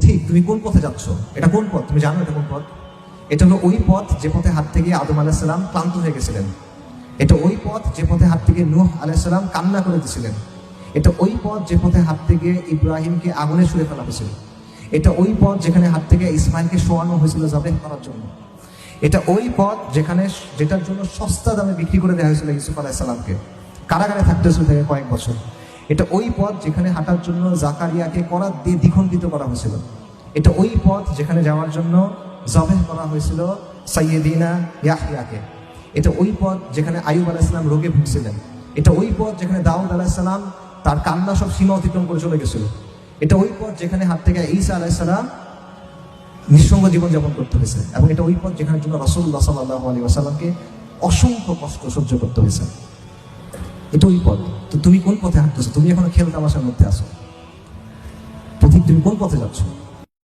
পথিক, তুমি কোন পথে যাচ্ছ? এটা কোন পথ? তুমি জানো এটা কোন পথ? এটা হলো ওই পথ যে পথে হাঁটতে গিয়ে আদম আলাইহিস সালাম ক্লান্ত হয়ে গেছিলেন। এটা ওই পথ যে পথে হাঁটতে গিয়ে নূহ আলাইহিস সালাম কান্না করে দিয়েছিলেন। এটা ওই পথ যে পথে হাঁটতে গিয়ে ইব্রাহিমকে আগুনে ছুঁড়ে ফেলা হয়েছিল। এটা ওই পথ যেখানে হাঁটতে গিয়ে ইসমাইলকে শোয়ানো হয়েছিল জবেহ করার জন্য। এটা ওই পথ যেটার জন্য সস্তা দামে বিক্রি করে দেওয়া হয়েছিল ইউসুফ আলাইহিস সালামকে, কারাগারে থাকতে হয়েছিল থেকে কয়েক বছর। এটা ওই পথ যেখানে হাঁটার জন্য জাকারিয়াকে করাত দিয়ে দ্বিখণ্ডিত করা হয়েছিল। এটা ওই পথ যেখানে যাওয়ার জন্য জবেহ করা হয়েছিল সাইয়্যিদিনা ইয়াহইয়াকে। এটা ওই পথ যেখানে আইয়ুব আলাইহিস সালাম রোগে ভুগছিলেন। এটা ওই পথ যেখানে দাউদ আলাইহিস সালাম তার কান্না সব সীমা অতিক্রম করে চলে গেছিল। এটা ওই পথ যেখানে হাত থেকে ঈসা আলাইহিস সালাম নিঃসঙ্গ জীবনযাপন করতে হয়েছে। এবং এটা ওই পথ যেখানে জন্য রাসূলুল্লাহ সাল্লাল্লাহু আলাইহি ওয়াসাল্লামকে অসংখ্য কষ্ট সহ্য করতে হয়েছে। এটা ওই পথ। তো তুমি কোন পথে হাঁটতেছো? তুমি এখনো খেল তামাশার মধ্যে আছো। পথিক, তুমি কোন পথে যাচ্ছ?